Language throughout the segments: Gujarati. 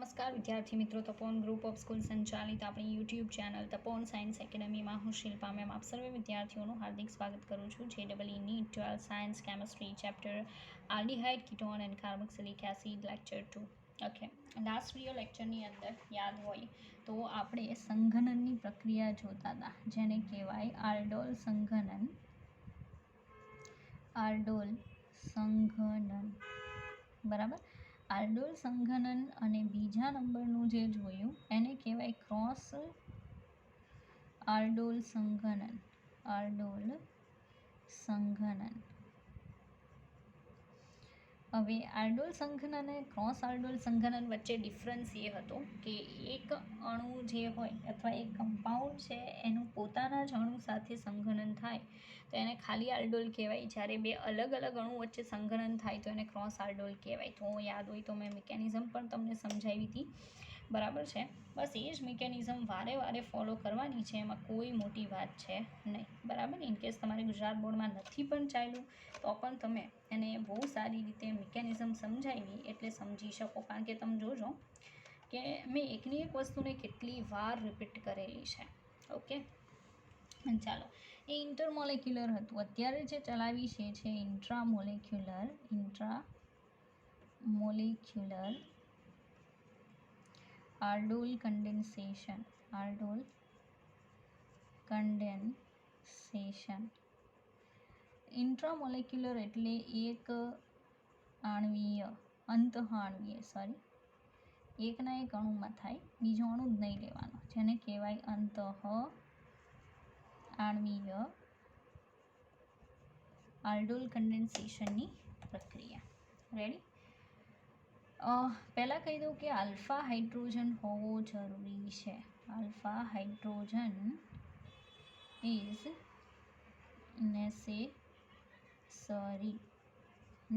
નમસ્કાર વિદ્યાર્થી મિત્રો, તપોવન ગ્રુપ ઓફ સ્કૂલ સંચાલિત આપણી યુટ્યુબ ચેનલ તપોવન સાયન્સ એકેડમીમાં હું શિલ્પા મેમ આપ સર્વે વિદ્યાર્થીઓનું હાર્દિક સ્વાગત કરું છું. JEE NEET 12 science chemistry chapter aldehyde ketone and carboxylic acid lecture 2. Okay, last video લેક્ચરની અંદર યાદ હોય તો આપણે સંઘનનની પ્રક્રિયા જોતા હતા, જેને કહેવાય આલ્ડોલ સંઘનન. બરાબર. આલ્ડોલ સંઘનન અને બીજા નંબરનું જે જોયું એને કહેવાય ક્રોસ આલ્ડોલ સંઘનન. હવે આલ્ડોલ સંઘનન અને ક્રોસ આલ્ડોલ સંઘનન વચ્ચે ડિફરન્સ એ હતો કે એક અણુ જે હોય અથવા એક કમ્પાઉન્ડ છે એનું પોતાના જ અણુ સાથે સંઘનન થાય તો એને ખાલી આલ્ડોલ કહેવાય. જ્યારે બે અલગ અલગ અણુ વચ્ચે સંઘનન થાય તો એને ક્રોસ આલ્ડોલ કહેવાય. તો યાદ હોય તો મેં મિકેનિઝમ પણ તમને સમજાવી હતી. બરાબર છે. બસ એ જ મિકેનિઝમ વારે વારે ફોલો કરવાની છે, એમાં કોઈ મોટી વાત છે નહીં. બરાબર. ઇનકેસ તમારે ગુજરાત બોર્ડમાં નથી પણ ચાલ્યું તો પણ તમે એને બહુ સારી રીતે મિકેનિઝમ સમજાવી એટલે સમજી શકો. કારણ કે તમે જોજો કે મેં એકની એક વસ્તુને કેટલી વાર રિપીટ કરેલી છે. ઓકે, ચાલો. એ ઇન્ટરમોલેક્યુલર હતું. અત્યારે જે ચલાવી છે ઇન્ટ્રામોલેક્યુલર આલ્ડોલ કન્ડેન્સેશન. ઇન્ટ્રામોલેક્યુલર એટલે એક એકના એક અણુમાં થાય, બીજો અણુ જ નહીં લેવાનો, જેને કહેવાય આણ્વીય આલ્ડોલ કન્ડેન્સેશનની પ્રક્રિયા. રેડી? પહેલાં કહી દઉં કે આલ્ફા હાઇડ્રોજન હોવો જરૂરી છે. આલ્ફા હાઇડ્રોજન ઇઝ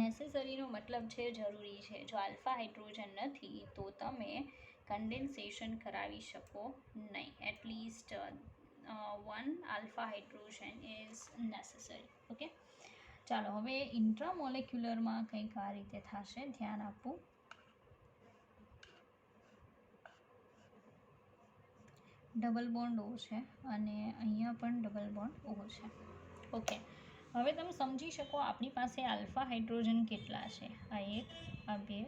નેસેસરીનો મતલબ છે જરૂરી છે. જો આલ્ફા હાઇડ્રોજન નથી તો તમે કન્ડેન્સેશન કરાવી શકો નહીં. At least 1 alpha hydrogen is necessary. Okay, ચાલો. હવે ઇન્ટ્રામોલેક્યુલરમાં કંઈક આ રીતે થશે, ધ્યાન આપવું. ડબલ બોન્ડ ઓ છે અને અહીંયા પણ ડબલ બોન્ડ ઓ છે. ઓકે, હવે તમે સમજી શકો આપણી પાસે આલ્ફા હાઇડ્રોજન કેટલા છે. આ એક, આ બે,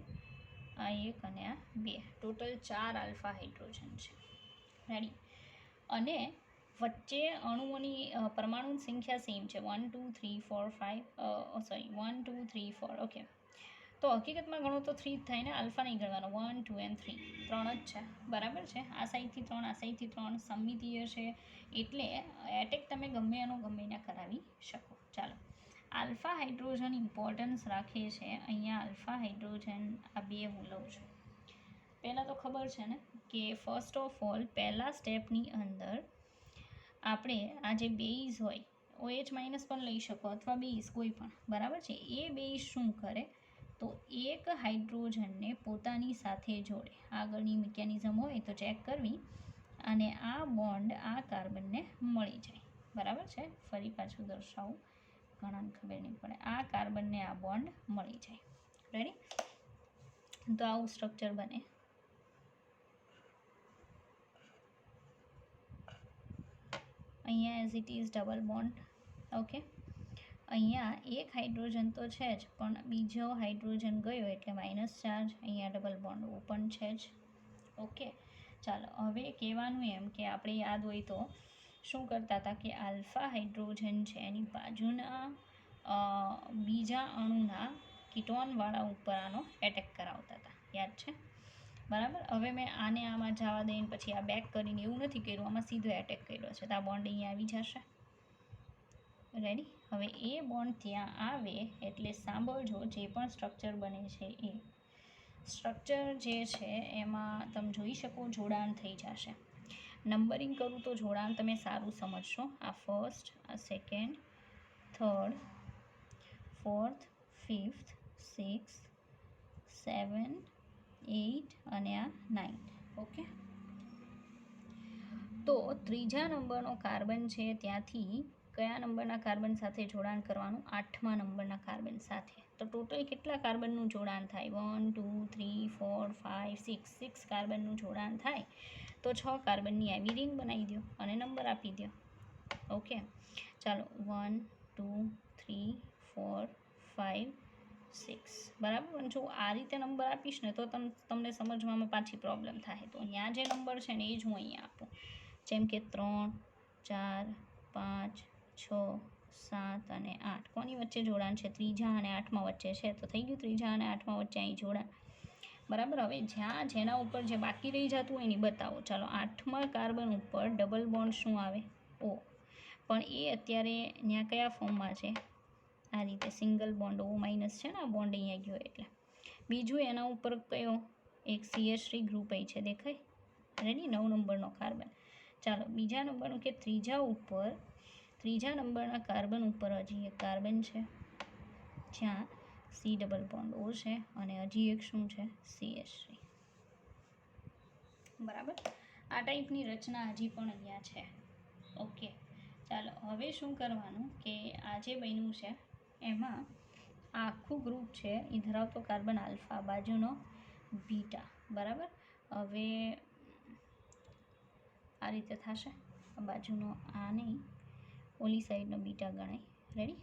આ એક અને આ બે. ટોટલ 4 આલ્ફા હાઇડ્રોજન છે. રેડી? અને વચ્ચે અણુઓની પરમાણુની સંખ્યા સેમ છે, 1 2 3 4 5 1 2 3 4. ઓકે, તો હકીકતમાં ગણો તો 3 જ થાય ને, આલ્ફા નહીં ગણવાનો. 1 2 and 3 3 જ છે. બરાબર છે. આ સાઈડથી 3, આ સાઈડથી 3 સમમિતીય છે, એટલે એટેક તમે ગમે એનો ગમે એના કરાવી શકો. ચાલો, આલ્ફા હાઇડ્રોજન ઇમ્પોર્ટન્સ રાખે છે. અહીંયા આલ્ફા હાઇડ્રોજન આ બે હું લઉં છું. પહેલાં તો ખબર છે ને કે ફર્સ્ટ ઓફ ઓલ પહેલા સ્ટેપની અંદર આપણે આ જે બેઝ હોય OH માઇનસ પણ લઈ શકો અથવા બેઝ કોઈ પણ. બરાબર છે. એ બેઝ શું કરે તો એક હાઇડ્રોજનને પોતાની સાથે જોડે. આગળની મિકેનિઝમ હોય તો ચેક કરવી, અને આ બોન્ડ આ કાર્બનને મળી જાય. બરાબર છે. ફરી પાછું દર્શાવું, ઘણાને ખબર નહીં પડે. આ કાર્બનને આ બોન્ડ મળી જાય. રેડી? તો આવું સ્ટ્રક્ચર બને. અહીંયા as it is double bond. Okay, અહીંયા એક હાઇડ્રોજન તો છે જ, પણ બીજો હાઇડ્રોજન ગયો એટલે માઇનસ ચાર્જ. અહીંયા ડબલ બોન્ડ ઓપન છે જ. ઓકે, ચાલો. હવે કહેવાનું એમ કે આપણે યાદ હોય તો શું કરતા હતા કે આલ્ફા હાઇડ્રોજન છે એની બાજુના બીજા અણુના કીટોનવાળા ઉપર આનો એટેક કરાવતા હતા. યાદ છે? બરાબર. હવે મેં આને આમાં જવા દઈને પછી આ બેક કરીને એવું નથી કર્યું, આમાં સીધો એટેક કર્યો છે, તો આ બોન્ડ અહીંયા આવી જશે. રેડી? હવે એ બોન્ડ ત્યાં આવે એટલે સાંભળજો, જે પણ સ્ટ્રક્ચર બને છે એ સ્ટ્રક્ચર જે છે એમાં તમે જોઈ શકો જોડાણ થઈ જશે. નંબરિંગ કરું તો જોડાણ તમે સારું સમજશો. આ ફર્સ્ટ, આ સેકન્ડ, થર્ડ, ફોર્થ, ફિફ્થ, 6, 7, 8 અને આ 9. ઓકે, તો ત્રીજા નંબરનો કાર્બન છે ત્યાંથી કયા નંબરના કાર્બન સાથે જોડાણ કરવાનું? 8મા નંબરના કાર્બન સાથે. તો ટોટલ કેટલા કાર્બનનું જોડાણ થાય? 1 2 3 4 5 6 6 કાર્બનનું જોડાણ થાય. તો 6 કાર્બનની આવી રિંગ બનાવી દો અને નંબર આપી દો. ઓકે, ચાલો 1 2 3 4 5 6 બરાબર. પણ જો આ રીતે નંબર આપીશ ને તો તમને સમજવામાં પાછી પ્રોબ્લેમ થાય. તો અહીંયા જે નંબર છે ને એ જ હું અહીંયા આપું, જેમ કે 3 4 5 6 7 અને 8. કોની વચ્ચે જોડાણ છે? ત્રીજા અને આઠમા વચ્ચે છે. તો થઈ ગયું ત્રીજા અને આઠમા વચ્ચે અહીં જોડાણ. બરાબર. હવે જેના ઉપર જે બાકી રહી જતું હોય એની બતાવો. ચાલો, 8મા કાર્બન ઉપર ડબલ બોન્ડ શું આવે? O. પણ એ અત્યારે ત્યાં કયા ફોર્મમાં છે? આ રીતે સિંગલ બોન્ડ O માઇનસ છે ને, આ બોન્ડ અહીંયા ગયો એટલે. બીજું એના ઉપર કયો? એક CH3 ગ્રુપ અહીં છે, દેખાય? રેડી, 9 નંબરનો કાર્બન. ચાલો, બીજા નંબરનું કે ત્રીજા નંબરના કાર્બન ઉપર હજી એક કાર્બન છે જ્યાં C ડબલ બોન્ડ O છે અને હજી એક શું છે? CH3. બરાબર. આ ટાઈપની રચના હજી પણ અહીંયા છે. ઓકે, ચાલો હવે શું કરવાનું કે આ જે બન્યું છે એમાં આખું ગ્રુપ છે એ ધરાવતો કાર્બન આલ્ફા, બાજુનો બીટા. બરાબર. હવે આ રીતે થશે. બાજુનો આ નહીં, ઓલી સાઈડનો બીટા ગણાય. રેડી,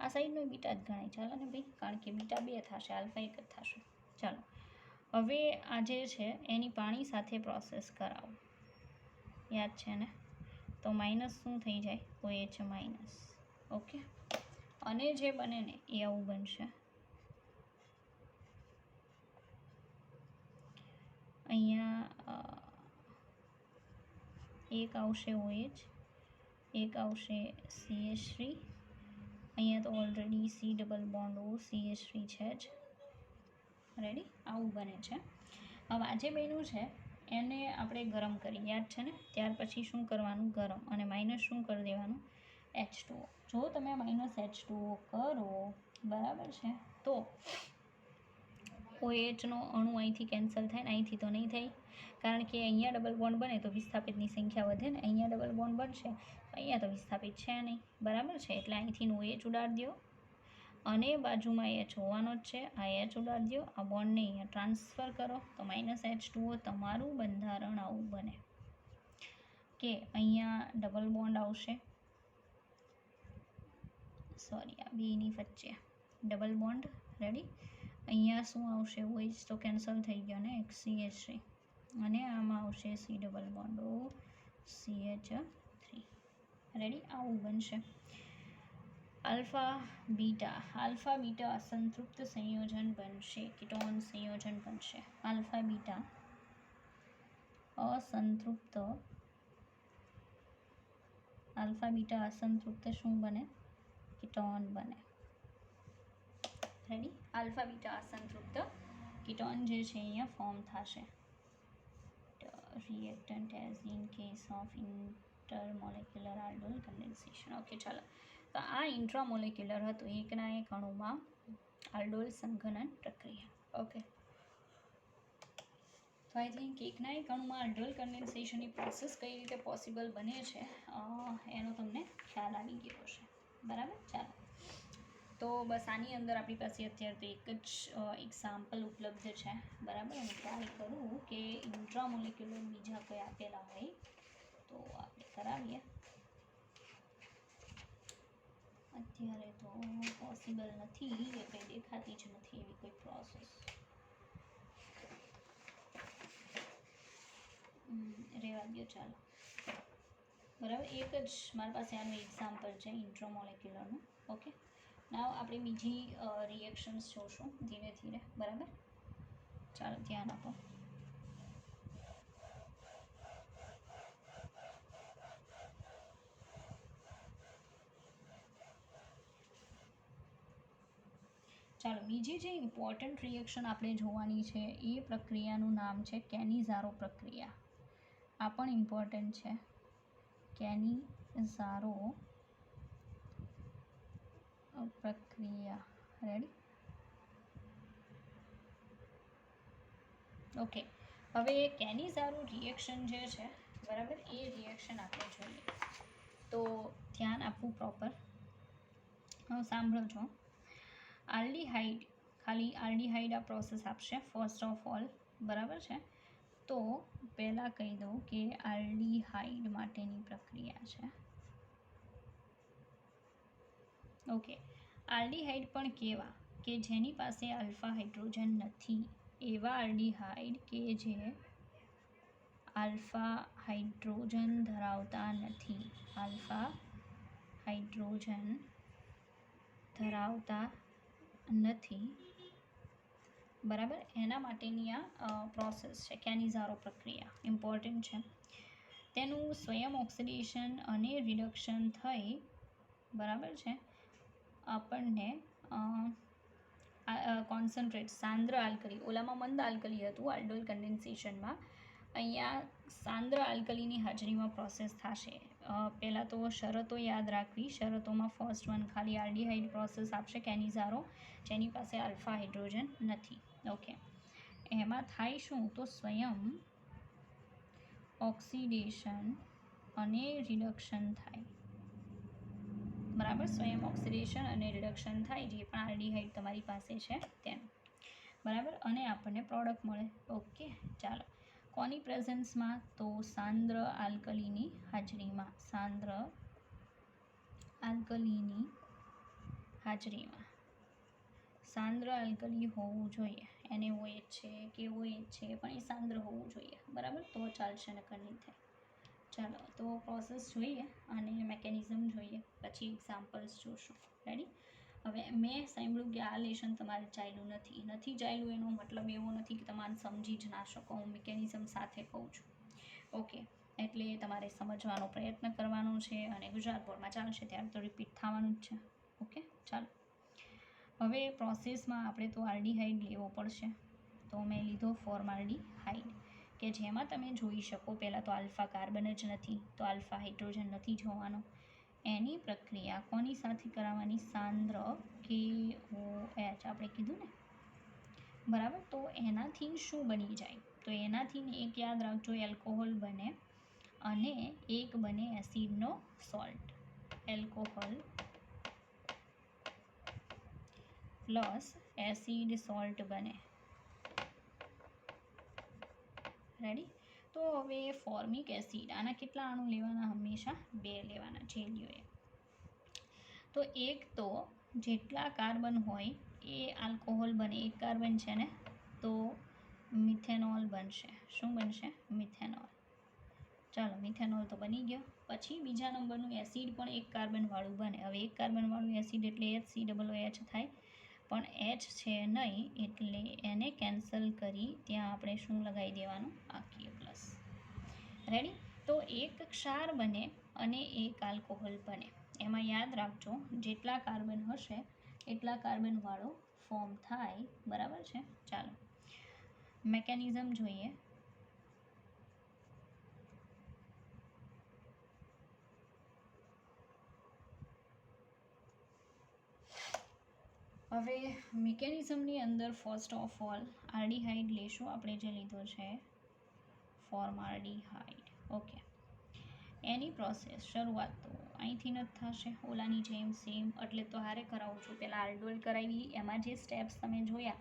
આ સાઈડનો બીટા જ ગણાય. ચાલો ને ભાઈ, કારણ કે બીટા 2 થશે, આલ્ફા 1 જ થશે. ચાલો, હવે આ જે છે એની પાણી સાથે પ્રોસેસ કરાવો. યાદ છે ને? તો માઇનસ શું થઈ જાય? OH minus. ઓકે, અને જે બને ને એ આવું બનશે. અહીંયા એક આવશે OH, એક આવશે CH3. અહીંયા તો already C double bond O CH3 છે જ. રેડી, આવું બને છે. હવે આજે બન્યું છે એને આપણે ગરમ કરી, યાદ છે ને? ત્યાર પછી શું કરવાનું? ગરમ. અને માઇનસ શું કરી દેવાનું? H2O. જો તમે માઇનસ H2O કરો, બરાબર છે, તો OHનો અણુ અહીંથી કેન્સલ થાય ને, અહીંથી તો નહીં થાય, કારણ કે અહીંયા ડબલ બોન્ડ બને તો વિસ્થાપિતની સંખ્યા વધે ને. અહીંયા ડબલ બોન્ડ બનશે અહીંયા તો વિસ્થાપિત છે નહીં. બરાબર છે, એટલે અહીંથી OH ઉડાડી દો અને બાજુમાં H હોવાનો જ છે. આ H ઉડાડી દો, આ બોન્ડને અહીંયા ટ્રાન્સફર કરો તો માઇનસ H2O. તમારું બંધારણ આવું બને કે અહીંયા ડબલ બોન્ડ આવશે, સોરી આ બેની વચ્ચે ડબલ બોન્ડ. રેડી, અહીંયા શું આવશે? OH તો કેન્સલ થઈ ગયો ને, એક CH3, અને આમાં આવશે C double bond O CH3. Ready, આવું બનશે. આલ્ફા બીટા અસંતૃપ્ત સંયોજન બનશે, કીટોન સંયોજન બનશે. આલ્ફા બીટા અસંતૃપ્ત શું બને? કીટોન બને. રેડી, આલ્ફા બીટા અસંતૃપ્ત કીટોન જે છે અહીંયા ફોર્મ થશે. reactant as in case of intermolecular aldol condensation. Okay, ચાલો, તો આ ઇન્ટ્રામોલેક્યુલર હતું, એકના એક અણુમાં આલ્ડોલ સંઘનન પ્રક્રિયા. ઓકે, તો આઈ થિંક એકના એક અણુમાં આલ્ડોલ કન્ડેન્સેશનની પ્રોસેસ કઈ રીતે પોસિબલ બને છે એનો તમને ખ્યાલ આવી ગયો હશે. બરાબર. ચાલો, તો બસ આની અંદર આપણી પાસે અત્યારે તો એક જ એક્ઝામ્પલ ઉપલબ્ધ છે. બરાબર. હું ટ્રાય કરું કે ઇન્ટ્રામોલેક્યુલર બીજા કોઈ આપેલા હોય તો આપણે કરાવીએ. અત્યારે તો પોસિબલ નથી, એ કંઈ દેખાતી જ નથી એવી કોઈ પ્રોસેસ. રહેવા દો, ચાલો. બરાબર, એક જ મારી પાસે આનું એક્ઝામ્પલ છે ઇન્ટ્રામોલેક્યુલરનું. ઓકે, નાવ આપણે બીજી રિએક્શન્સ જોશું ધીરે ધીરે. બરાબર, ચાલો ધ્યાન આપો. ચાલો, બીજી જે ઇમ્પોર્ટન્ટ રિએક્શન આપણે જોવાની છે એ પ્રક્રિયાનું નામ છે કેનિઝારો પ્રક્રિયા. આ પણ ઇમ્પોર્ટન્ટ છે, કેનિઝારો પ્રક્રિયા. Ready, okay. હવે કેનિઝારો રિએક્શન જે છે, બરાબર, એ રિએક્શન આપણે જોઈએ તો ધ્યાન આપવું પ્રોપર. સાંભળો છો. આલ્ડીહાઇડ, ખાલી આલ્ડીહાઇડ આ પ્રોસેસ આપશે ફર્સ્ટ ઓફ ઓલ, બરાબર છે. તો પહેલાં કહી દઉં કે આલ્ડીહાઇડ માટેની પ્રક્રિયા છે. ઓકે, આલ્ડીહાઇડ પણ કેવા કે જેની પાસે આલ્ફા હાઇડ્રોજન નથી, એવા આલ્ડીહાઇડ કે જે આલ્ફા હાઇડ્રોજન ધરાવતા નથી, આલ્ફા હાઇડ્રોજન ધરાવતા નથી, બરાબર. એના માટેની આ પ્રોસેસ છે, કેનિઝારો પ્રક્રિયા, ઇમ્પોર્ટન્ટ છે. તેનું સ્વયં ઓક્સિડેશન અને રિડક્શન થઈ, બરાબર છે, આપણને કોન્સન્ટ્રેટ સાંદ્ર આલ્કલી, ઓલામાં મંદ આલ્કલી હતું આલ્ડોલ કન્ડેન્સેશનમાં, અહીંયા સાંદ્ર આલ્કલીની હાજરીમાં પ્રોસેસ થશે. પહેલાં તો શરતો યાદ રાખવી. શરતોમાં ફર્સ્ટ વન ખાલી આલ્ડીહાઇડ પ્રોસેસ આપશે કેનિઝારો, જેની પાસે આલ્ફા હાઇડ્રોજન નથી. ઓકે, એમાં થાય શું તો સ્વયં ઓક્સિડેશન અને રિડક્શન થાય, બરાબર. સ્વયં ઓક્સિડેશન અને રિડક્શન થાય જે પણ આલ્ડીહાઇડ તમારી પાસે છે તેનું, બરાબર, અને આપણને પ્રોડક્ટ મળે. ઓકે, ચાલો. કોની પ્રેઝન્સમાં તો સાંદ્ર આલ્કલીની હાજરીમાં, સાંદ્ર આલ્કલીની હાજરીમાં. સાંદ્ર આલ્કલી હોવું જોઈએ, NaOH છે કે OH છે પણ એ સાંદ્ર હોવું જોઈએ, બરાબર, તો ચાલશે, નકર નહીં થાય. ચાલો, તો પ્રોસેસ જોઈએ અને મેકેનિઝમ જોઈએ, પછી એક્ઝામ્પલ્સ જોશું. રેડી? હવે મેં સાંભળ્યું કે આ લેશન તમારે ચાલ્યું નથી ચાલ્યું, એનો મતલબ એવો નથી કે તમારે સમજી જ ના શકો, હું મિકેનિઝમ સાથે કહું છું. ઓકે, એટલે તમારે સમજવાનો પ્રયત્ન કરવાનો છે અને ગુજરાત બોર્ડમાં ચાલશે ત્યારે તો રિપીટ થવાનું જ છે. ઓકે, ચાલો. હવે પ્રોસેસમાં આપણે તો આલ્ડીહાઇડ લેવો પડશે, તો મેં લીધો ફોર્માલ્ડીહાઇડ, કે જેમાં તમે જોઈ શકો પહેલાં તો આલ્ફા કાર્બન જ નથી, તો આલ્ફા હાઇડ્રોજન નથી જોવાનો. એની પ્રક્રિયા કોની સાથે કરાવવાની? સાંદ્ર KOH આપણે કીધું ને, બરાબર. તો એનાથી શું બની જાય? તો એનાથી એક યાદ રાખજો, એલ્કોહોલ બને અને એક બને એસિડનો salt, alcohol plus acid salt બને. રેડી? તો હવે ફોર્મિક એસિડ, આના કેટલા અણુ લેવાના? હંમેશા 2 લેવાના, જે લ્યો એ. તો એક તો જેટલા કાર્બન હોય એ આલ્કોહોલ બને, એક કાર્બન છે ને, તો મિથેનોલ બનશે. શું બનશે? મિથેનોલ. ચાલો, મિથેનોલ તો બની ગયો. પછી બીજા નંબરનું એસિડ પણ એક કાર્બનવાળું બને. હવે એક કાર્બનવાળું એસિડ એટલે HCOOH થાય, પણ H છે નહીં એટલે એને કેન્સલ કરી ત્યાં આપણે શું લગાવી દેવાનું? આખીએ પ્લસ. રેડી? તો એક ક્ષાર બને અને એક આલ્કોહોલ બને. એમાં યાદ રાખજો, જેટલા કાર્બન હશે એટલા કાર્બનવાળો ફોર્મ થાય, બરાબર છે. ચાલો, મેકેનિઝમ જોઈએ. હવે મિકેનિઝમની અંદર ફર્સ્ટ ઓફ ઓલ આલ્ડીહાઇડ લેશું આપણે, જે લીધો છે ફોર્માલ્ડીહાઇડ. ઓકે, એની પ્રોસેસ શરૂઆત તો અહીંથી જ થશે, ઓલાની જેમ સેમ. એટલે તો હારે કરાવું છું, પહેલાં આલ્ડોલ કરાવી, એમાં જે સ્ટેપ્સ તમે જોયા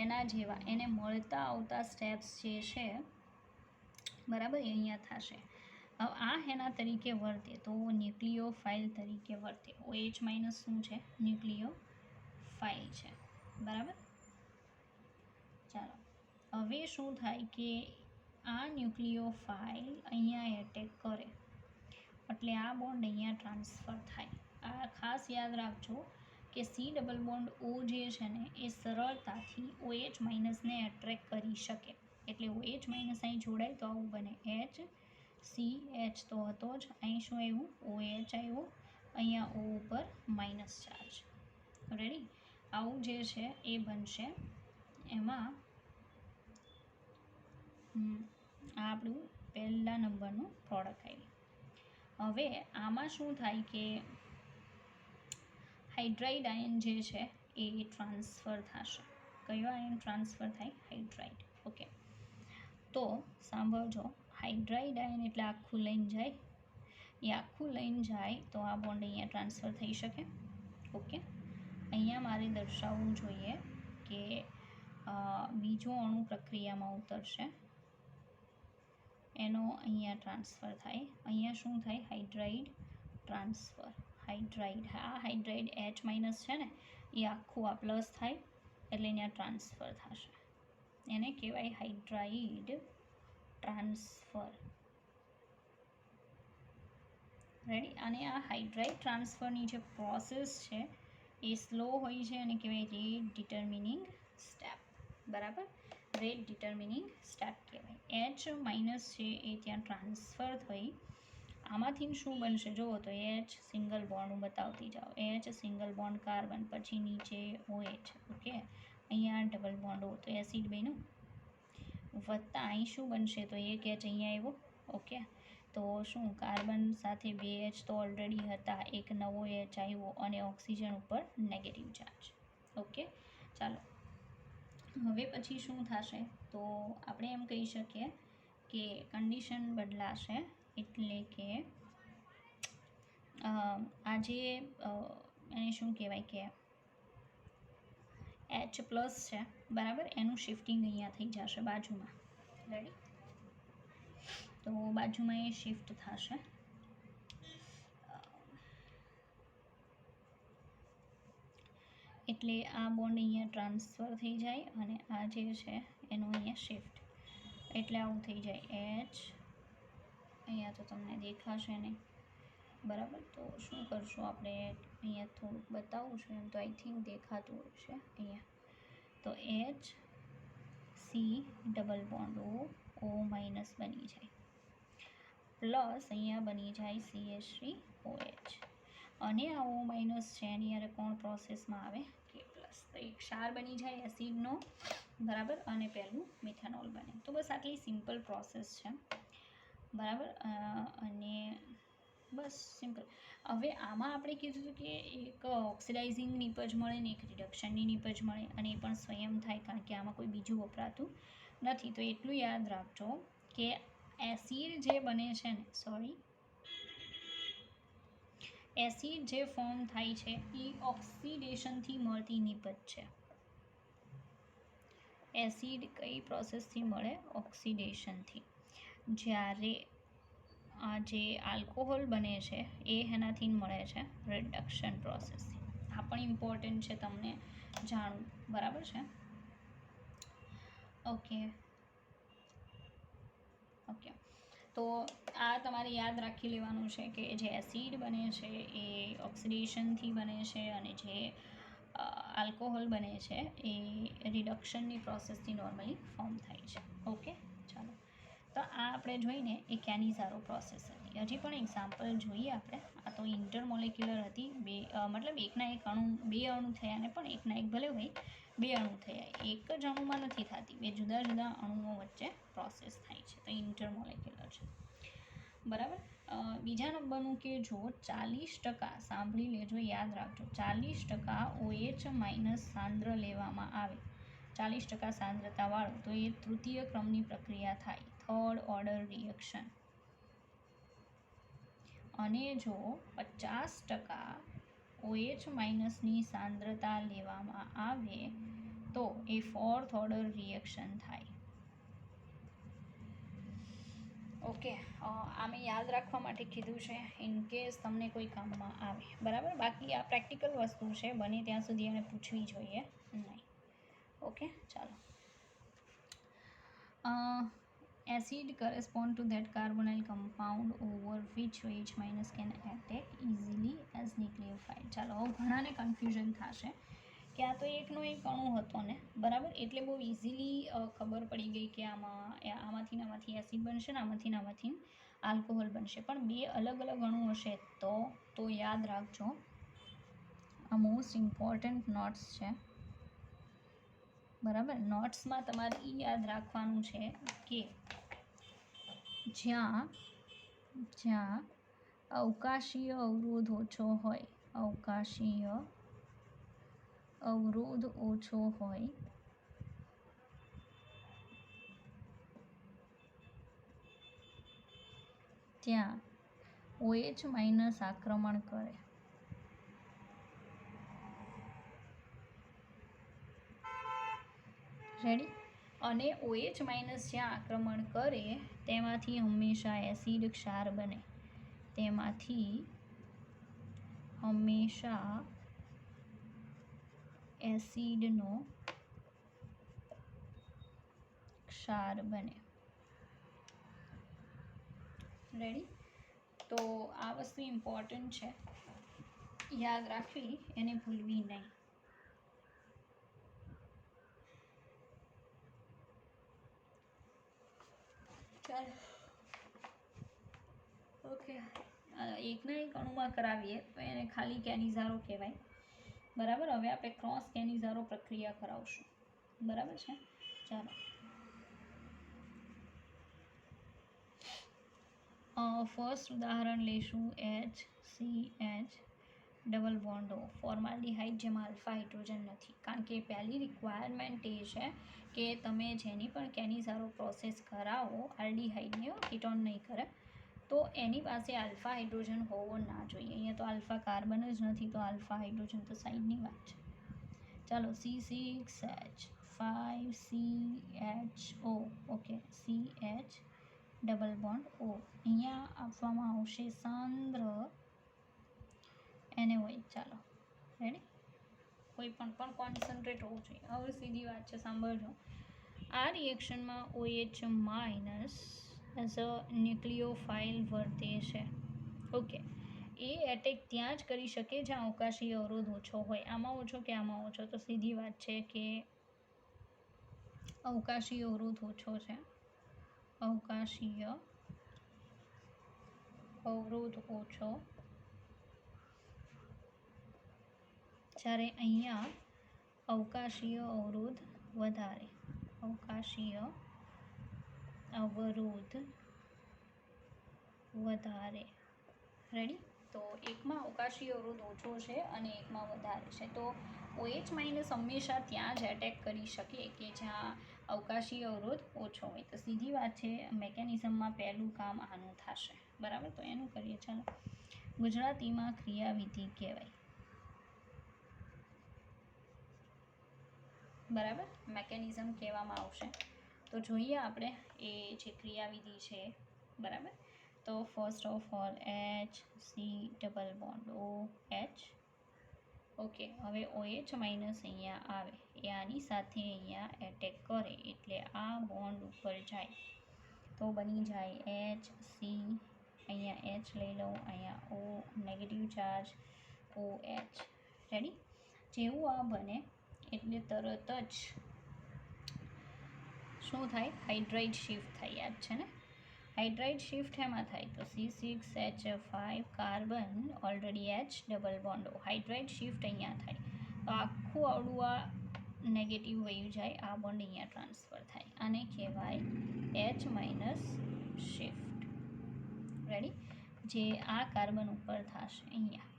એના જેવા એને મળતા આવતા સ્ટેપ્સ જે છે, બરાબર, એ અહીંયા થશે. હવે આ એના તરીકે વર્તે તો ન્યુક્લિયોફાઇલ તરીકે વર્તે. OH માઇનસ શું છે? ન્યુક્લિયોફાઇલ છે, બરાબર. ચાલો, હવે શું થાય કે આ ન્યુક્લિયોફાઇલ અહીંયા એટેક કરે એટલે આ બોન્ડ અહીંયા ટ્રાન્સફર થાય. આ ખાસ યાદ રાખજો કે C ડબલ બોન્ડ O જે છે ને એ સરળતાથી OH માઇનસને એટ્રેક કરી શકે, એટલે OH માઇનસ અહીં જોડાય તો આવું બને HCH તો હતો જ, અહીં શું આવ્યું? OH આવ્યું, અહીંયા O ઉપર માઇનસ ચાર્જ. રેડી? આવું જે છે એ બનશે. એમાં આ આપણું પહેલા નંબરનું પ્રોડક્ટ આવી. હવે આમાં શું થાય કે હાઇડ્રાઇડ આયન જે છે એ ટ્રાન્સફર થશે. કયો આયન ટ્રાન્સફર થાય? હાઇડ્રાઇડ. ઓકે, તો સાંભળજો, હાઇડ્રાઇડ આયન એટલે આખું લઈને જાય, એ આખું લઈને જાય તો આ બોન્ડ અહીંયા ટ્રાન્સફર થઈ શકે. ઓકે, અહીંયા મારે દર્શાવવું જોઈએ કે બીજો અણુ પ્રક્રિયામાં ઉતરશે, એનો અહીંયા ટ્રાન્સફર થાય. અહીંયા શું થાય? Hydride transfer. હાઇડ્રાઇડ, આ હાઇડ્રાઇડ H માઇનસ છે ને, એ આખું આ પ્લસ થાય એટલે અહીંયા ટ્રાન્સફર થશે. એને કહેવાય હાઇડ્રાઇડ ટ્રાન્સફર. રેડી? અને આ હાઇડ્રાઇડ ટ્રાન્સફરની જે પ્રોસેસ છે એ સ્લો હોય છે અને કહેવાય રેટ ડિટર્મિનિંગ સ્ટેપ. બરાબર? રેટ ડિટર્મિનિંગ સ્ટેપ કહેવાય. H માઇનસ છે એ ત્યાં ટ્રાન્સફર થઈ. આમાંથી શું બનશે જુઓ તો H સિંગલ બોન્ડ હું બતાવતી જાઉં. H સિંગલ બોન્ડ કાર્બન, પછી નીચે OH. ઓકે, અહીંયા ડબલ બોન્ડ O તો એસિડ બન્યું. વત્તા અહીં શું બનશે તો એક H અહીંયા આવ્યો. ઓકે, તો શું કાર્બન સાથે 2 H તો ઓલરેડી હતા, એક નવો H આવ્યો અને ઓક્સિજન ઉપર નેગેટિવ ચાર્જ. ઓકે, ચાલો હવે પછી શું થશે તો આપણે એમ કહી શકીએ કે કન્ડિશન બદલાશે. એટલે કે આ જે એને શું કહેવાય કે H પ્લસ છે, બરાબર, એનું શિફ્ટિંગ અહીંયા થઈ જશે બાજુમાં. રેડી? તો બાજુમાં એ શિફ્ટ થશે. એટલે આ બોન્ડ અહીંયા ટ્રાન્સફર થઈ જાય અને આ જે છે એનું અહીંયા શિફ્ટ, એટલે આવું થઈ જાય. H અહીંયા તો તમને દેખાશે નહીં, બરાબર? તો શું કરશું આપણે, અહીંયા થોડુંક બતાવું છું, એમ તો આઈ થિંક દેખાતું હશે અહીંયા. તો H C double bond O minus બની જાય, પ્લસ અહીંયા બની જાય CH3OH. અને આ O માઇનસ છે એની યારે કોણ પ્રોસેસમાં આવે? K plus. તો એક ક્ષાર બની જાય એસિડનો, બરાબર, અને પહેલું મિથેનોલ બને. તો બસ આટલી સિમ્પલ પ્રોસેસ છે, બરાબર. અને બસ સિમ્પલ. હવે આમાં આપણે કીધું હતું કે એક ઓક્સિડાઇઝિંગ નિપજ મળે ને એક રિડક્શનની નિપજ મળે, અને એ પણ સ્વયં થાય કારણ કે આમાં કોઈ બીજું વપરાતું નથી. તો એટલું યાદ રાખજો કે એસિડ જે બને છે ને, એસિડ જે ફોર્મ થાય છે એ ઓક્સિડેશનથી મળતી નિપજ છે. એસિડ કઈ પ્રોસેસથી મળે? ઓક્સિડેશનથી. જ્યારે આ જે આલ્કોહોલ બને છે એ એનાથી મળે છે રિડક્શન પ્રોસેસથી. આ પણ ઇમ્પોર્ટન્ટ છે તમને જાણવું, બરાબર છે? ઓકે, તો આ તમારે યાદ રાખી લેવાનું છે કે જે એસિડ બને છે એ ઓક્સિડેશનથી બને છે અને જે આલ્કોહોલ બને છે એ રિડક્શનની પ્રોસેસથી નોર્મલી ફોર્મ થાય છે. ઓકે, ચાલો. તો આ આપણે જોઈને એ કેનિઝારો પ્રોસેસ હતી. હજી પણ એક્ઝામ્પલ જોઈએ આપણે. આ તો ઇન્ટરમોલેક્યુલર હતી, મતલબ એકના એક અણુ, 2 અણુ થયા ને પણ એકના એક ભલે હોય 2 અણુ થયા, એક જ અણુમાં નથી થતી, 2 જુદા જુદા અણુઓ વચ્ચે પ્રોસેસ થાય છે, તો ઇન્ટરમોલેક્યુલર છે, બરાબર. બીજા નંબરનું કે જો 40%, સાંભળી લેજો, યાદ રાખજો, 40% OH માઇનસ સાંદ્ર લેવામાં આવે, 40% સાંદ્રતાવાળું, તો એ તૃતીય ક્રમની પ્રક્રિયા થાય, થર્ડ ઓર્ડર રિએક્શન. અને જો 50% OH માઇનસની સાંદ્રતા લેવામાં આવે તો એ ફોર્થ ઓર્ડર રિએક્શન થાય. ઓકે, આમે યાદ રાખવા માટે કીધું છે ઇન કેસ તમને કોઈ કામમાં આવે, બરાબર. બાકી આ પ્રેક્ટિકલ વસ્તુ છે, બને ત્યાં સુધી એને પૂછવી જોઈએ નહીં. ઓકે, ચાલો. Acid correspond to that carbonyl compound over which OH minus can attack easily as nucleophile. ચાલો, હવે ઘણાને કન્ફ્યુઝન થશે કે આ તો એકનો એક અણુ હતો ને, બરાબર, એટલે બહુ ઇઝીલી ખબર પડી ગઈ કે આમાંથી એસિડ બનશે ને આમાંથી આલ્કોહોલ બનશે. પણ 2 અલગ અલગ અણુ હશે તો યાદ રાખજો, આ મોસ્ટ ઇમ્પોર્ટન્ટ નોટ્સ છે, બરાબર. નોટ્સમાં તમારે એ યાદ રાખવાનું છે કે જ્યાં અવકાશીય અવરોધ ઓછો હોય, અવકાશીય અવરોધ ઓછો હોય ત્યાં OH માઇનસ આક્રમણ કરે. રેડી. અને OH માઇનસ જ્યાં આક્રમણ કરે તેમાંથી હંમેશા એસિડ ક્ષાર બને, તેમાંથી હંમેશા એસિડનો ક્ષાર બને. રેડી. તો આ વસ્તુ ઇમ્પોર્ટન્ટ છે, યાદ રાખવી, એને ભૂલવી નહીં. ચાલો ઓકે, એકના એક અણુમાં કરાવીએ તો એને ખાલી કેનિઝારો કહેવાય. બરાબર. હવે આપણે ક્રોસ કેનિઝારો પ્રક્રિયા કરાવશું. બરાબર છે. ચાલો ફર્સ્ટ ઉદાહરણ લઈશું HCH double bond O. Formaldehyde જેમાં આલ્ફા હાઇડ્રોજન નથી, કારણ કે પહેલી રિક્વાયરમેન્ટ એ છે કે તમે જેની પણ કેનિઝારો પ્રોસેસ કરાવો આલ્ડીહાઇડને કીટોન નહીં કરે તો એની પાસે આલ્ફા હાઇડ્રોજન હોવો ના જોઈએ. અહીંયા તો આલ્ફા કાર્બન જ નથી, તો આલ્ફા હાઇડ્રોજન તો સાઈડની વાત છે. ચાલો C6H5CHO. Okay, CH double bond O. અહીંયા આપવામાં આવશે સાંદ્ર NaOH. ચાલો રેડી. કોઈ પણ કોન્સન્ટ્રેટ હોવું જોઈએ. હવે સીધી વાત છે, સાંભળજો. આ રિએક્શનમાં OH માઇનસ એઝ અ ન્યુક્લિયોફાઇલ વર્તે છે. ઓકે, એ એટેક ત્યાં જ કરી શકે જ્યાં અવકાશી અવરોધ ઓછો હોય. આમાં ઓછો કે આમાં ઓછો, તો સીધી વાત છે કે અવકાશી અવરોધ ઓછો છે. અવકાશીય અવરોધ ઓછો, જ્યારે અહીંયા અવકાશીય અવરોધ વધારે. અવકાશીય અવરોધ વધારે. રેડી. તો એકમાં અવકાશી અવરોધ ઓછો છે અને એકમાં વધારે છે. તો OH માઇનસ હંમેશા ત્યાં જ એટેક કરી શકે કે જ્યાં અવકાશી અવરોધ ઓછો હોય. તો સીધી વાત છે, મેકેનિઝમમાં પહેલું કામ આનું થશે. બરાબર. તો એનું કરીએ. ચાલો, ગુજરાતીમાં ક્રિયાવિધિ કહેવાય. બરાબર. મેકેનિઝમ કહેવામાં આવશે. તો જોઈએ આપણે એ જે ક્રિયાવિધિ છે. બરાબર. તો first of all HC double bond OH. Okay, હવે OH માઇનસ અહીંયા આવે, એ આની સાથે અહીંયા એટેક કરે એટલે આ બોન્ડ ઉપર જાય તો બની જાય HC. અહીંયા H લઈ લઉં, અહીંયા O negative charge, OH. Ready. જેવું આ બને એટલે તરત જ શું થાય? હાઇડ્રાઇડ શિફ્ટ થાય. યાદ છે ને? હાઇડ્રાઇડ શિફ્ટ એમાં થાય તો C6H5 carbon already H double bond O. Hydride shift અહીંયા થાય તો આખું આવડું આ નેગેટિવ વયું જાય, આ બોન્ડ અહીંયા ટ્રાન્સફર થાય. આને કહેવાય H માઇનસ શિફ્ટ. રેડી. જે આ કાર્બન ઉપર થશે અહીંયા.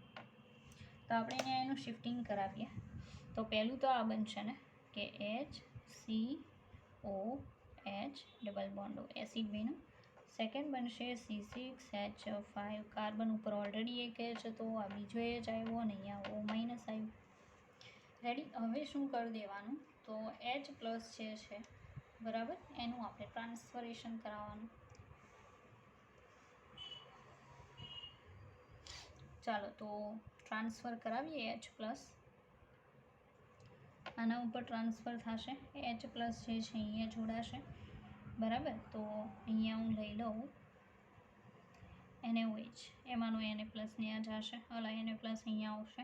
તો આપણે અહીંયા એનું શિફ્ટિંગ કરાવીએ. તો પહેલું તો આ બનશે ને કે HCOH double bond O, acid બન્યું. સેકન્ડ બનશે C6H5 કાર્બન ઉપર ઓલરેડી એક H હતો, આ બીજો H આવ્યો અને અહીંયા O માઇનસ આવ્યું. રેડી. હવે શું કરી દેવાનું? તો H પ્લસ જે છે, બરાબર, એનું આપણે ટ્રાન્સફરેશન કરાવવાનું. ચાલો તો ટ્રાન્સફર કરાવીએ. H પ્લસ આના ઉપર ટ્રાન્સફર થશે. H પ્લસ જે છે અહીંયા જોડાશે. બરાબર. તો અહીંયા હું લઈ લઉં NaOH, એમાંનો Na પ્લસ ત્યાં જશે, Na પ્લસ અહીંયા આવશે,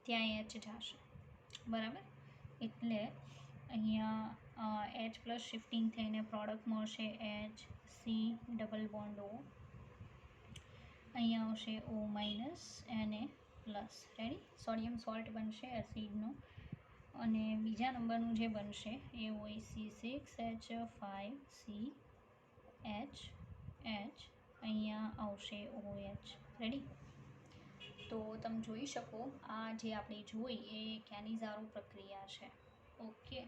ત્યાં H જશે. બરાબર. એટલે અહીંયા H પ્લસ શિફ્ટિંગ થઈને પ્રોડક્ટ મળશે HC ડબલ બોન્ડ O. અહીંયા આવશે O minus Na plus. Ready. Sodium salt બનશે એસિડનું. અને બીજા નંબરનું જે બનશે એ હોય C6H5CH. અહીંયા આવશે OH. રેડી. તો તમે જોઈ શકો આ જે આપણે જોઈ એ કેનિઝારો પ્રક્રિયા છે. ઓકે,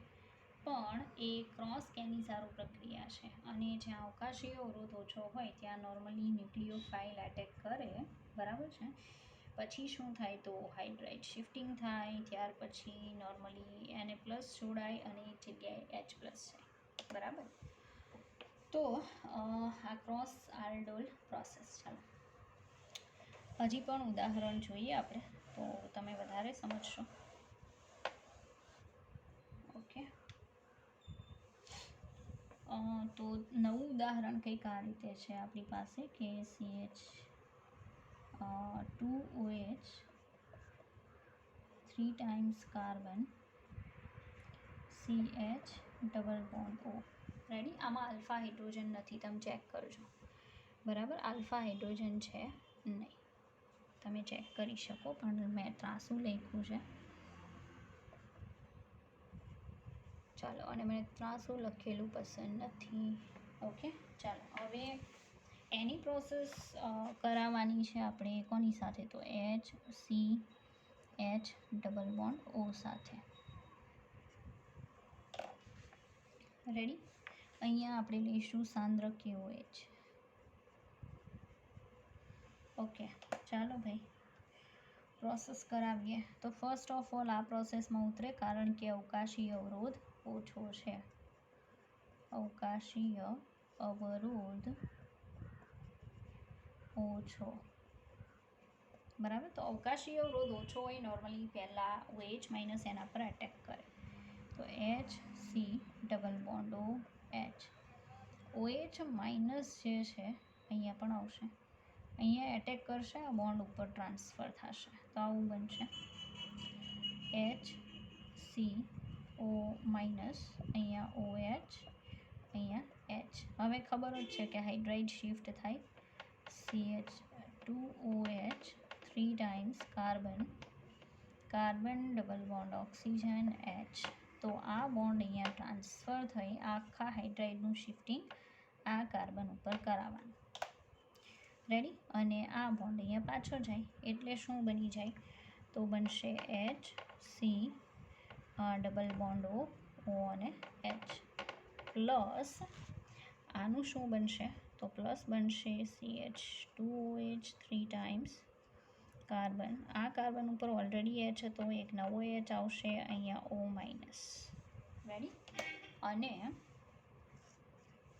પણ એ ક્રોસ કેનિઝારો પ્રક્રિયા છે અને જ્યાં અવકાશી અવરોધ ઓછો હોય ત્યાં નોર્મલી ન્યુક્લિયોફાઇલ એટેક કરે. બરાબર છે. પછી શું થાય તો હાઇડ્રાઇડ શિફ્ટિંગ થાય, ત્યાર પછી નોર્મલી Na+ જોડાય અને એક જગ્યાએ H+ છે, બરાબર. તો આ ક્રોસ આલ્ડોલ પ્રોસેસ. ચાલો હજી પણ ઉદાહરણ જોઈએ આપણે તો તમે વધારે સમજશો. ઓકે, તો નવું ઉદાહરણ કંઈક આ રીતે છે આપણી પાસે કે CH2OH 3 times carbon CH double bond O. Ready? આમાં આલ્ફા હાઇડ્રોજન નથી, તમે ચેક કરજો, બરાબર. આલ્ફા હાઇડ્રોજન છે નહીં, તમે ચેક કરી શકો, પણ મેં ત્રાસું લખ્યું છે. ચાલો, અને મને ત્રાસું લખેલું પસંદ નથી. ઓકે, ચાલો હવે એની પ્રોસેસ કરાવવાની છે આપણે કોની સાથે તો HCH ડબલ બોન્ડ O સાથે. રેડી? અહીંયા આપણે લઈશું સાંદ્ર KOH. ઓકે, ચાલો ભાઈ પ્રોસેસ કરાવીએ. તો ફર્સ્ટ ઓફ ઓલ આ પ્રોસેસમાં ઉતરે કારણ કે અવકાશીય અવરોધ ઓછો છે. અવકાશીય અવરોધ ઓછો, બરાબર. તો અવકાશીય અવરોધ ઓછો હોય નોર્મલી પહેલાં OH માઇનસ એના પર એટેક કરે, તો HC double bond OH. OH minus જે છે અહીંયા પણ આવશે, અહીંયા એટેક કરશે, આ બોન્ડ ઉપર ટ્રાન્સફર થશે, તો આવું બનશે HCO માઇનસ, અહીંયા OH, અહીંયા H. હવે ખબર જ છે કે હાઇડ્રાઇડ શિફ્ટ થાય, CH2OH 3 times carbon double bond oxygen H. તો આ બોન્ડ અહીંયા ટ્રાન્સફર થઈ આખા હાઇડ્રાઇડનું શિફ્ટિંગ આ કાર્બન ઉપર કરાવવાનું. રેડી? અને આ બોન્ડ અહીંયા પાછો જાય એટલે શું બની જાય તો બનશે HC ડબલ બોન્ડ O અને H પ્લસ આનું શું બનશે તો પ્લસ બનશે CH2OH 3 times કાર્બન. આ કાર્બન ઉપર ઓલરેડી H હતો, એક નવો H આવશે, અહીંયા O માઇનસ. રેડી? અને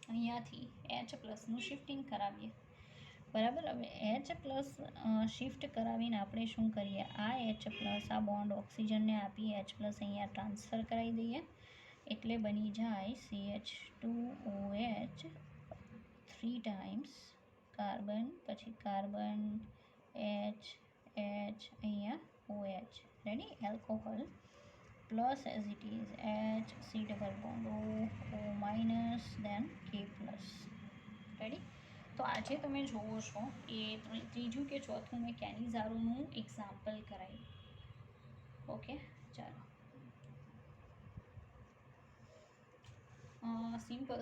અહીંયાથી H+નું શિફ્ટિંગ કરાવીએ, બરાબર. હવે H+ શિફ્ટ કરાવીને આપણે શું કરીએ, આ H+, આ બોન્ડ ઓક્સિજનને આપી H+ અહીંયા ટ્રાન્સફર કરાવી દઈએ, એટલે બની જાય CH2OH 3 times કાર્બન, પછી કાર્બન H, અહીંયા OH. Ready? Alcohol plus as it is HC double bond O minus then K+. Ready? તો આજે તમે જુઓ છો એ ત્રીજું કે ચોથું મેં કેનિઝારોનું એક્ઝામ્પલ કરાવ્યું. ઓકે, ચાલો સિમ્પલ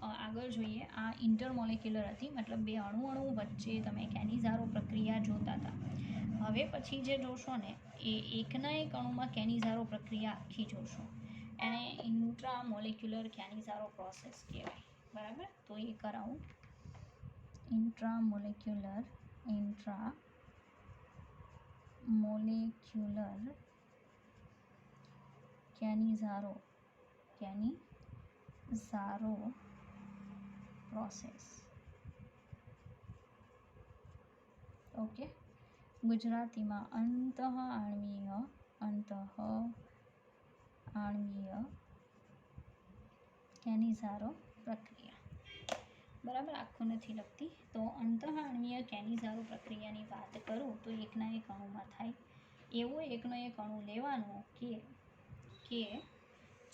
આગળ જોઈએ. આ ઇન્ટરમોલેક્યુલર હતી, મતલબ બે અણુ વચ્ચે તમે કેનિઝારો પ્રક્રિયા જોતા હતા. હવે પછી જે જોશો ને એ એકના એક અણુમાં કેનિઝારો પ્રક્રિયા આખી જોશો, એને ઇન્ટ્રામોલેક્યુલર કેનિઝારો પ્રોસેસ કહેવાય, બરાબર. તો એ કરાવું, ઇન્ટ્રામોલેક્યુલર કેનિઝારો પ્રોસેસ. ઓકે, ગુજરાતીમાં અંતઃઆણ્વીય કેનિઝારો પ્રક્રિયા, બરાબર. આખું નથી લખતી. તો અંતઃઆણ્વીય કેનિઝારો પ્રક્રિયાની વાત કરું તો એકના એક અણુમાં થાય. એવો એકનો એક અણુ લેવાનો કે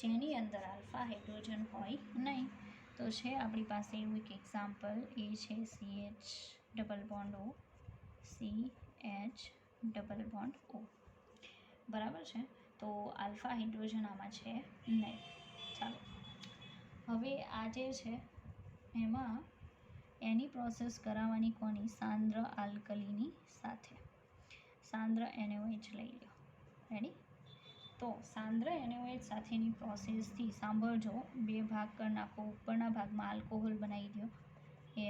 જેની અંદર આલ્ફા હાઇડ્રોજન હોય નહીં. તો છે આપણી પાસે એવું એક એક્ઝામ્પલ, એ છે CH double bond O, CH double bond O, બરાબર છે. તો આલ્ફા હાઇડ્રોજન આમાં છે નહીં. ચાલો હવે આ જે છે એમાં એની પ્રોસેસ કરાવવાની કોની, સાંદ્ર આલ્કલીની સાથે. સાંદ્ર NaOH લઈ લો. રેડી? તો સાંદ્ર NaOH સાથેની પ્રોસેસથી સાંભળજો, બે ભાગ કરી નાખો. ઉપરના ભાગમાં આલ્કોહોલ બનાવી દો,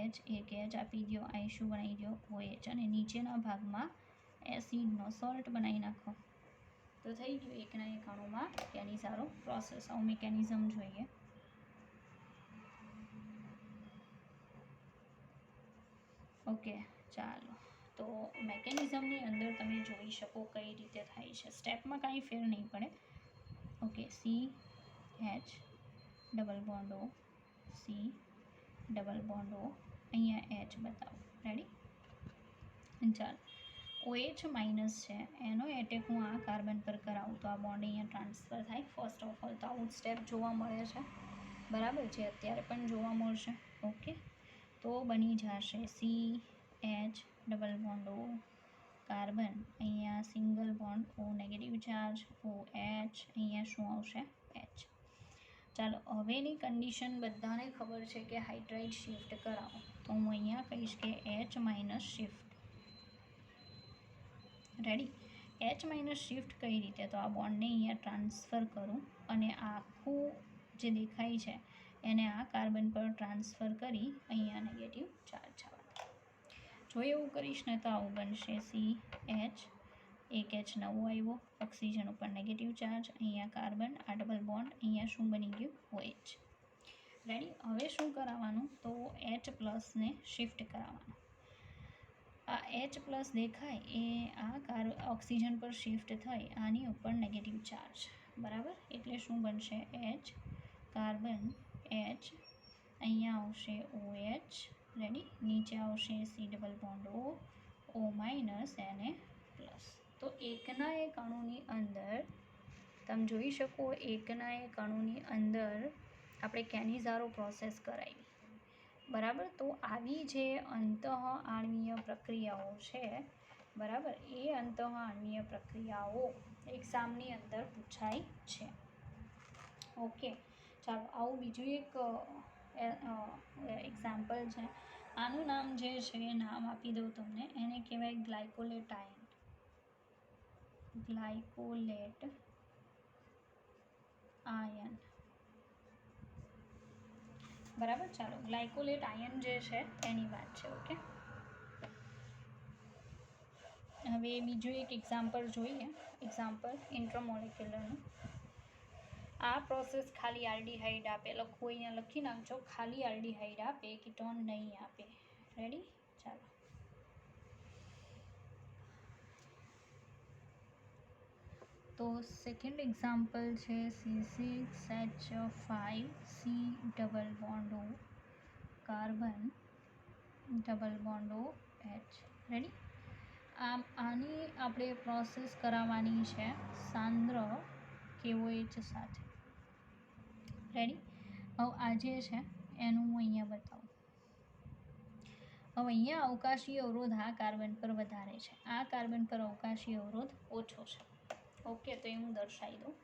H, એક H આપી દો, અહીં શું બનાવી દો OH, અને નીચેના ભાગમાં એસિડનો સોલ્ટ બનાવી નાખો તો થઈ ગયું એકના એક અણુમાં કેનિઝારો પ્રોસેસ. આવું મિકેનિઝમ જોઈએ. ઓકે, ચાલો. તો મેકેનિઝમની અંદર તમે જોઈ શકો કઈ રીતે થાય છે. સ્ટેપમાં કાંઈ ફેર નહીં પડે. Okay, C H double bond O, C double bond O, અહીંયા એચ બતાવો. રેડી? ચાલો, OH માઇનસ છે એનો એટેક હું આ કાર્બન પર કરાવું તો આ બોન્ડ અહીંયા ટ્રાન્સફર થાય. ફર્સ્ટ ઓફ ઓલ તો આવું સ્ટેપ જોવા મળે છે, બરાબર છે, અત્યારે પણ જોવા મળશે. ઓકે, તો બની જશે C H double bond O carbon, અહીંયા single bond O negative charge, O H, અહીંયા શું આવશે? એચ. ચાલો, હવેની કન્ડિશન બધાને ખબર છે કે હાઇડ્રાઇડ શિફ્ટ કરાવો તો હું અહીંયા કહીશ કે H minus shift. Ready? H minus shift કઈ રીતે? તો આ બોન્ડને અહીંયા ટ્રાન્સફર કરું અને આખું જે દેખાય છે એને આ કાર્બન પર ટ્રાન્સફર કરી અહીંયા નેગેટિવ ચાર્જ જવા. જો એવું કરીશ ને તો આવું બનશે સી એચ, એક એચ નવો આવ્યો, ઓક્સિજન ઉપર નેગેટિવ ચાર્જ, અહીંયા કાર્બન, આ ડબલ બોન્ડ, અહીંયા શું બની ગયું? OH. રેડી? હવે શું કરાવવાનું? તો એચ પ્લસને શિફ્ટ કરાવવાનું. આ એચ પ્લસ દેખાય એ આ ઓક્સિજન પર શિફ્ટ થઈ આની ઉપર નેગેટિવ ચાર્જ, બરાબર? એટલે શું બનશે? એચ કાર્બન, એચ, અહીંયા આવશે OH. રેડી? નીચે આવશે C double bond O minus Na plus. તો એકના એક અણુની અંદર તમે જોઈ શકો, એકના એક અણુની અંદર આપણે કેનિઝારો પ્રોસેસ કરાવી, બરાબર? તો આવી જે અંતઃઆણ્વીય પ્રક્રિયાઓ છે, બરાબર, એ અંતઃઆણ્વીય પ્રક્રિયાઓ એક્ઝામની અંદર પૂછાય છે. ઓકે, ચાલો, આવું બીજું એક એક્ઝામ્પલ છે. આનું નામ જે છે એ નામ આપી દઉં તમને, એને કહેવાય ગ્લાયકોલેટ આયન. ગ્લાયકોલેટ આયન, બરાબર? ચાલો, ગ્લાયકોલેટ આયન જે છે એની વાત છે. ઓકે, હવે બીજું એક એક્ઝામ્પલ જોઈએ. એક્ઝામ્પલ ઇન્ટ્રામોલેક્યુલરનું. આ પ્રોસેસ ખાલી આલ્ડીહાઇડ આપે, લખવું અહીંયા લખી નાખજો, ખાલી આલ્ડીહાઇડ આપે, કીટોન નહીં આપે. રેડી? ચાલો, તો સેકન્ડ એક્ઝામ્પલ છે C6H5 C double bond O carbon, double bond O H. Ready? આની આપણે પ્રોસેસ કરાવવાની છે સાંદ્ર KOH સાથે. રેડી? હવે આ જે છે એનું હું અહીંયા બતાવું. હવે અહીંયા અવકાશી અવરોધ આ કાર્બન પર વધારે છે, આ કાર્બન પર અવકાશી અવરોધ ઓછો છે. ઓકે, તો એ હું દર્શાવી દઉં.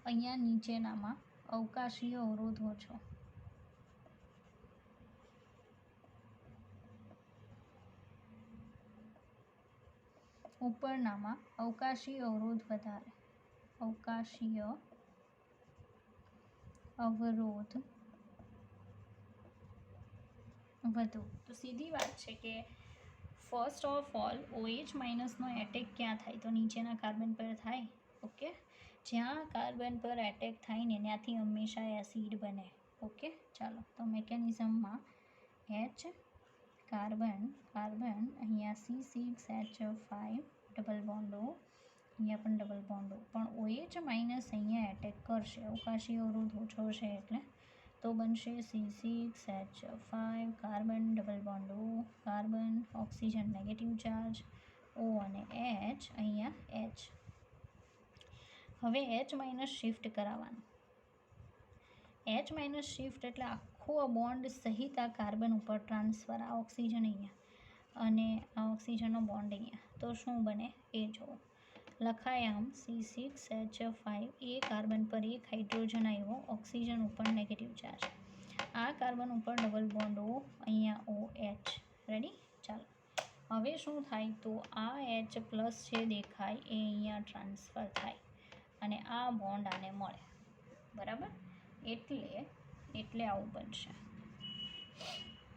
અહીંયા નીચેનામાં અવકાશી અવરોધ ઓછો, ઉપરનામાં અવકાશી અવરોધ વધારે, અવકાશીય અવરોધ વધુ. તો સીધી વાત છે કે ફર્સ્ટ ઓફ ઓલ OH માઇનસનો એટેક ક્યાં થાય? તો નીચેના કાર્બન પર થાય. ઓકે, જ્યાં કાર્બન પર એટેક થાય ને ત્યાંથી હંમેશા એસિડ બને. ઓકે, ચાલો, તો મેકેનિઝમમાં એચ કાર્બન, કાર્બન, અહીંયા C6H5 ડબલ બોન્ડ ઓ, અહીંયા પણ ડબલ બોન્ડ ઓ, પણ OH માઇનસ અહીંયા એટેક કરશે, અવકાશી અવરોધ ઓછો છે એટલે. તો બનશે C6H5 carbon, double bond O carbon, oxygen negative charge, O અને H, અહીંયા H. હવે H માઇનસ શિફ્ટ કરાવવાનું. H માઇનસ શિફ્ટ એટલે આખો આ બોન્ડ સહિત આ કાર્બન ઉપર ટ્રાન્સફર, આ ઓક્સિજન અહીંયા અને આ ઓક્સિજનનો બોન્ડ અહીંયા. તો શું બને એ જુઓ. લખાય આમ C6H5, એ કાર્બન પર એક હાઇડ્રોજન આવ્યો, ઓક્સિજન ઉપર નેગેટિવ ચાર્જ, આ કાર્બન ઉપર ડબલ બોન્ડ O, અહીંયા OH. રેડી? ચાલો, હવે શું થાય? તો આ H પ્લસ છે દેખાય એ અહીંયા ટ્રાન્સફર થાય અને આ બોન્ડ આને મળે, બરાબર? એટલે આવું બનશે.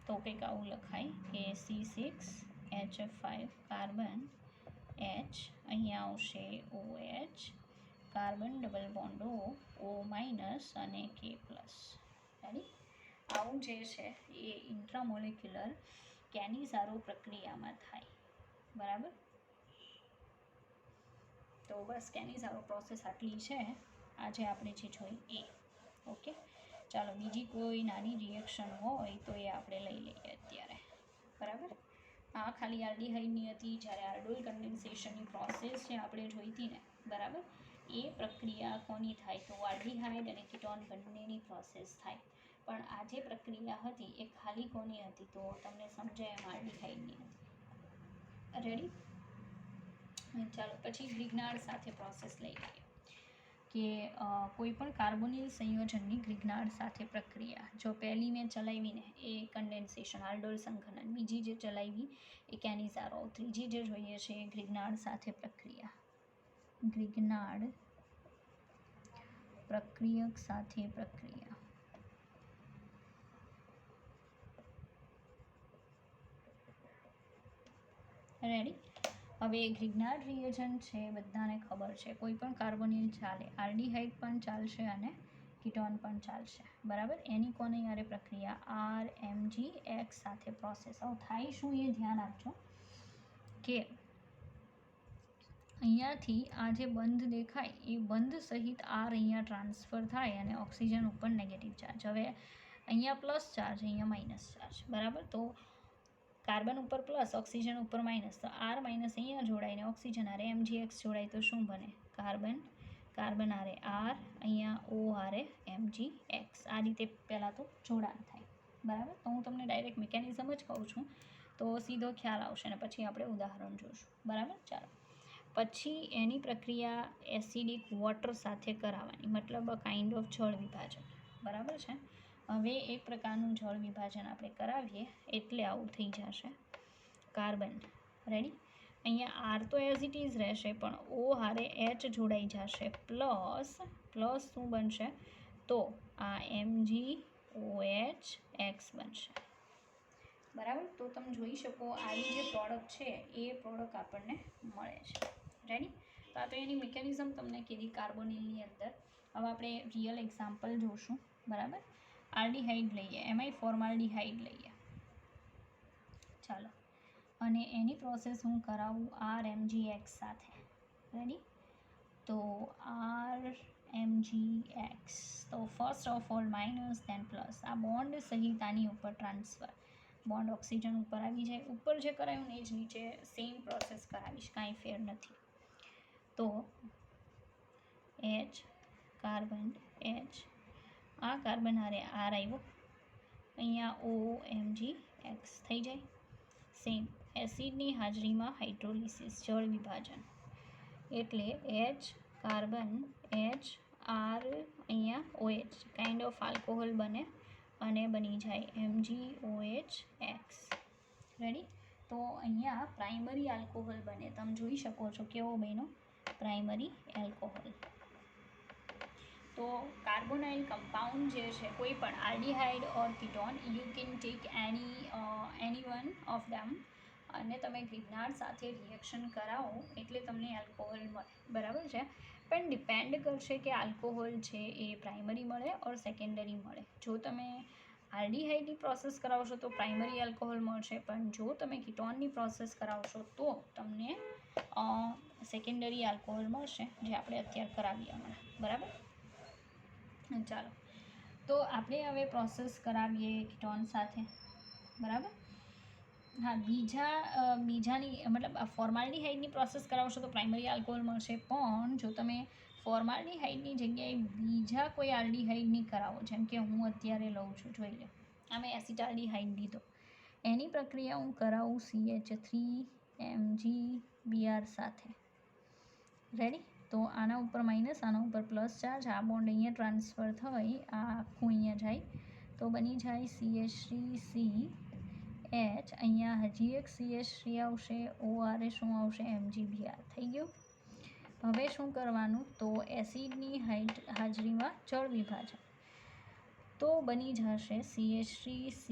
તો કંઈક આવું લખાય કે C6H5 કાર્બન, એચ, અહીંયા આવશે OH, carbon double bond O minus અને K પ્લસ. રેડી? આવું જે છે એ ઇન્ટ્રામોલેક્યુલર કેનિઝારો પ્રક્રિયામાં થાય. બરાબર? તો બસ કેનિઝારો પ્રોસેસ આટલી છે આજે આપણે જે જોઈ એ. ઓકે, ચાલો બીજી કોઈ નાની રિએક્શન હોય તો એ આપણે લઈ લઈએ અત્યારે. બરાબર? આ ખાલી આલ્ડીહાઇડની હતી. જ્યારે આલ્ડોલ કન્ડેન્સેશનની પ્રોસેસ જે આપણે જોઈ હતી ને, બરાબર, એ પ્રક્રિયા કોની થાય? તો આલ્ડીહાઇડ અને કીટોન બંનેની પ્રોસેસ થાય. પણ આ જે પ્રક્રિયા હતી એ ખાલી કોની હતી? તો તમને સમજાય એમ આલ્ડીહાઇડની હતી. રેડી? ચાલો પછી ગ્રિગ્નાર્ડ સાથે પ્રોસેસ લઈ લઈએ કે કોઈ પણ કાર્બોનિલ સંયોજનની ગ્રિગ્નાર્ડ સાથે પ્રક્રિયા. જો પહેલી મેં ચલાવીને એ કન્ડેન્સેશન આલ્ડોલ સંઘનન, બીજી જે ચલાવી એ કેનિઝારો, ત્રીજી જે જોઈએ છે એ ગ્રિગ્નાર્ડ સાથે પ્રક્રિયા. ગ્રિગ્નાર્ડ પ્રક્રિયક સાથે પ્રક્રિયા. રેડી? હવે ગ્રિગ્નાર્ડ રિએજન્ટ છે બધાને ખબર છે, કોઈ પણ કાર્બોનિલ ચાલે, આલ્ડીહાઇડ પણ ચાલશે અને કીટોન પણ ચાલશે. બરાબર? એની કોને યારે પ્રક્રિયા? RMgX સાથે પ્રોસેસ. હવે થાય શું એ ધ્યાન આપજો કે અહીંયાથી આ જે બંધ દેખાય એ બંધ સહિત R અહીંયા ટ્રાન્સફર થાય અને ઓક્સિજન ઉપર નેગેટિવ ચાર્જ. હવે અહીંયા પ્લસ ચાર્જ, અહીંયા માઇનસ ચાર્જ. બરાબર? તો કાર્બન ઉપર પ્લસ, ઓક્સિજન ઉપર માઇનસ, તો R માઇનસ અહીંયા જોડાઈને ઓક્સિજન હારે MgX જોડાય તો શું બને? કાર્બન હારે R, અહીંયા O હારે MgX. આ રીતે પહેલાં તો જોડાણ થાય. બરાબર? તો હું તમને ડાયરેક્ટ મિકેનિઝમ જ કહું છું તો સીધો ખ્યાલ આવશે ને પછી આપણે ઉદાહરણ જોઈશું. બરાબર? ચાલો પછી એની પ્રક્રિયા એસિડિક વોટર સાથે કરાવવાની, મતલબ કાઇન્ડ ઓફ જળ વિભાજન. બરાબર છે? હવે એક પ્રકારનું જળ વિભાજન આપણે કરાવીએ એટલે આવું થઈ જશે. કાર્બન. રેડી? અહીંયા R તો એઝ ઇટ ઇઝ રહેશે પણ O હારે H જોડાઈ જશે. પ્લસ શું બનશે? તો આ MgOH બનશે. બરાબર? તો તમે જોઈ શકો આવી જે પ્રોડક્ટ છે એ પ્રોડક્ટ આપણને મળે છે. રેડી? તો આ તો એની મિકેનિઝમ તમને કીધી કાર્બોનિલની અંદર. હવે આપણે રિયલ એક્ઝામ્પલ જોઈશું. બરાબર? આલ્ડીહાઇડ લઈએ, એમાંય ફોર્માલ્ડીહાઇડ લઈએ. ચાલો, અને એની પ્રોસેસ હું કરાવું RMgX સાથે. રેડી? તો RMgX, તો first of all minus then plus. આ બોન્ડ સહિત આની ઉપર ટ્રાન્સફર. બોન્ડ ઓક્સિજન ઉપર આવી જાય. ઉપર જે કરાયું ને એ જ નીચે સેમ પ્રોસેસ કરાવીશ, કાંઈ ફેર નથી. તો H, કાર્બન H, આ કાર્બન હારે R આવ્યો, અહીંયા OMgX થઈ જાય. સેમ એસિડની હાજરીમાં હાઇડ્રોલિસિસ, જળ વિભાજન, એટલે H, કાર્બન H, R, અહીંયા OH, કાઇન્ડ ઓફ આલ્કોહોલ બને અને બની જાય MgOH. રેડી? તો અહીંયા પ્રાઇમરી આલ્કોહોલ બને. તમે જોઈ શકો છો કેવો બન્યો? Primary alcohol. તો કાર્બોનાઇલ કમ્પાઉન્ડ જે છે કોઈ પણ aldehyde or ketone, you can take any one of them, અને તમે ગ્રિગ્નાર્ડ સાથે રિએક્શન કરાવો એટલે તમને આલ્કોહોલ મળે. બરાબર છે? પણ ડિપેન્ડ કરશે કે આલ્કોહોલ છે એ પ્રાઇમરી મળે ઓર સેકન્ડરી મળે. જો તમે આલ્ડીહાઇડની પ્રોસેસ કરાવશો તો પ્રાઇમરી આલ્કોહોલ મળશે, પણ જો તમે કીટોનની પ્રોસેસ કરાવશો તો તમને સેકન્ડરી આલ્કોહોલ મળશે, જે આપણે અત્યારે કરાવીએ હમણાં. બરાબર? ચાલો, તો આપણે હવે પ્રોસેસ કરાવીએ કીટોન સાથે. બરાબર? હા, બીજાની મતલબ ફોર્માલ્ડીહાઇડની પ્રોસેસ કરાવશો તો પ્રાઇમરી આલ્કોહોલ મળશે, પણ જો તમે ફોર્માલ્ડીહાઇડની જગ્યાએ બીજા કોઈ આલ્ડીહાઇડની કરાવો, જેમ કે હું અત્યારે લઉં છું, જોઈ લો, આ મેં એસિટાલ્ડીહાઇડ લીધો, એની પ્રક્રિયા હું કરાવું CH3MgBr સાથે. રેડી? તો આના ઉપર માઇનસ, આના ઉપર પ્લસ ચાર્જ, આ બોન્ડ અહીંયા ટ્રાન્સફર થઈ, આ આખું અહીંયા જાય તો બની જાય CH3CH. અહીંયા હજી એક CH3 આવશે, OR શું આવશે? MgBr. થઈ ગયું? હવે શું કરવાનું? તો એસિડની હાજરીમાં જળ વિભાજન, તો બની જશે CH3C,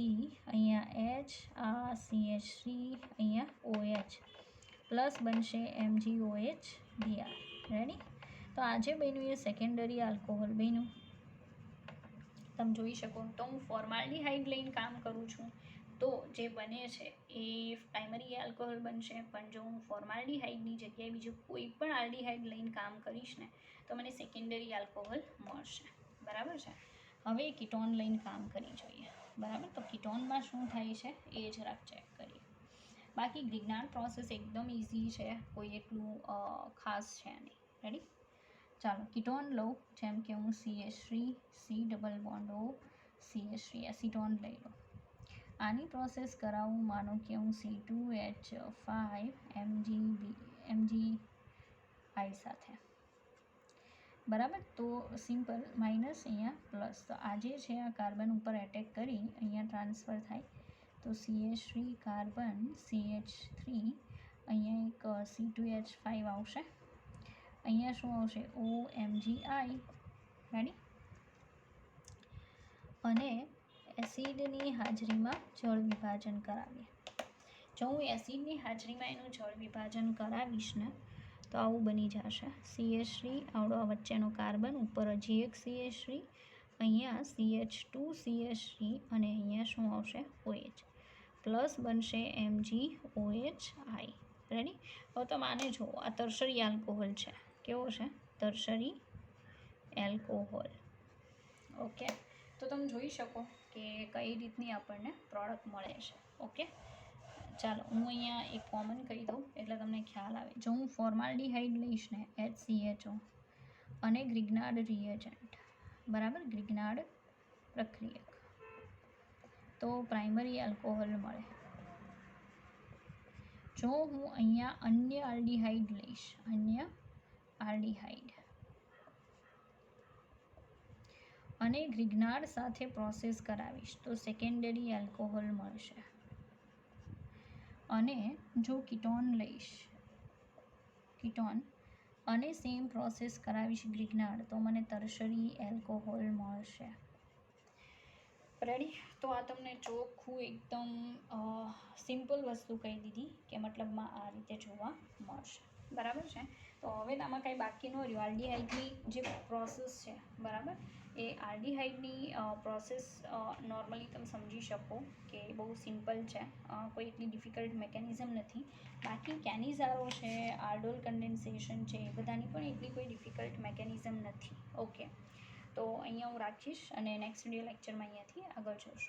અહીંયા H, આ CH3, અહીંયા OH. પ્લસ બનશે MgOH રેડી. તો આજે બન્યું એ સેકન્ડરી આલ્કોહોલ બન્યું. તમે જોઈ શકો. તો હું ફોર્માલ્ડીહાઇડ લઈને કામ કરું છું તો જે બને છે એ પ્રાઇમરી આલ્કોહોલ બનશે, પણ જો હું ફોર્માલ્ડીહાઇડની જગ્યાએ બીજું કોઈ પણ આલ્ડીહાઇડ લઈને કામ કરીશ ને તો મને સેકન્ડરી આલ્કોહોલ મળશે. બરાબર છે. હવે કીટોન લઈને કામ કરી જોઈએ. બરાબર. તો કીટોનમાં શું થાય છે એ જરાક ચેક કરીએ. બાકી ગ્રિગ્નાર્ડ પ્રોસેસ એકદમ ઇઝી છે, કોઈ એટલું ખાસ છે નહીં. રેડી. ચાલો કીટોન લઉં. જેમ કે હું CH3 C double bond O CH3 acetone લઈ લો. આની પ્રોસેસ કરાવું. માનો કે હું C2H5 Mgi સાથે. બરાબર. તો સિમ્પલ માઇનસ અહીંયા પ્લસ. તો આજે છે આ કાર્બન ઉપર એટેક કરી અહીંયા ટ્રાન્સફર થાય તો CH3 કાર્બન CH3 અહીંયા એક C2H5 આવશે. અહીંયા શું આવશે OMgi. રેડી. અને એસિડની હાજરીમાં જળ વિભાજન કરાવીએ. જો હું એસિડની હાજરીમાં એનું જળ વિભાજન કરાવીશ ને તો આવું બની જશે. CH3 આવડો વચ્ચેનો કાર્બન, ઉપર હજી એક CH3, અહીંયા CH2CH3 અને અહીંયા શું આવશે OH પ્લસ બનશે MgOHI. રેડી. હવે તો માને જો આ ટર્શરી આલ્કોહોલ છે. કેવો છે? Tertiary alcohol. ઓકે. તો તમે જોઈ શકો કે કઈ રીતની આપણને પ્રોડક્ટ મળે છે. ઓકે. ચાલો હું અહીંયા એક કોમન કહી દઉં એટલે તમને ખ્યાલ આવે. જો હું ફોર્માલ્ડીહાઇડ લઈશ ને HCHO અને ગ્રિગ્નાર્ડ રિએજન્ટ, બરાબર, ગ્રિગ્નાર્ડ પ્રક્રિયક, તો પ્રાઇમરી આલ્કોહોલ મળે. જો હું અહીંયા અન્ય આલ્ડીહાઇડ લઈશ, અન્ય આલ્ડીહાઇડ અને ગ્રિગ્નાર્ડ સાથે પ્રોસેસ કરાવીશ તો સેકન્ડરી આલ્કોહોલ મળશે. અને જો કીટોન લઈશ, કીટોન અને સેમ પ્રોસેસ કરાવીશ ગ્રિગ્નાર્ડ તો મને ટર્શરી એલ્કોહોલ મળશે. રેડી. તો આ તમને ચોખ્ખું એકદમ સિમ્પલ વસ્તુ કહી દીધી કે મતલબમાં આ રીતે જોવા મળશે. બરાબર છે. તો હવે આમાં કાંઈ બાકી ન રહ્યું. આલ્ડીહાઇડની જે પ્રોસેસ છે, બરાબર, એ આલ્ડીહાઇડની પ્રોસેસ નોર્મલી તમે સમજી શકો કે બહુ સિમ્પલ છે, કોઈ એટલી ડિફિકલ્ટ મેકેનિઝમ નથી. બાકી કેનિઝારો છે, આલ્ડોલ કન્ડેન્સેશન છે, એ બધાની પણ એટલી કોઈ ડિફિકલ્ટ મેકેનિઝમ નથી. ઓકે. તો અહીંયા હું રાખીશ અને નેક્સ્ટ વિડીયો લેક્ચરમાં અહીંયાથી આગળ જોઈશું.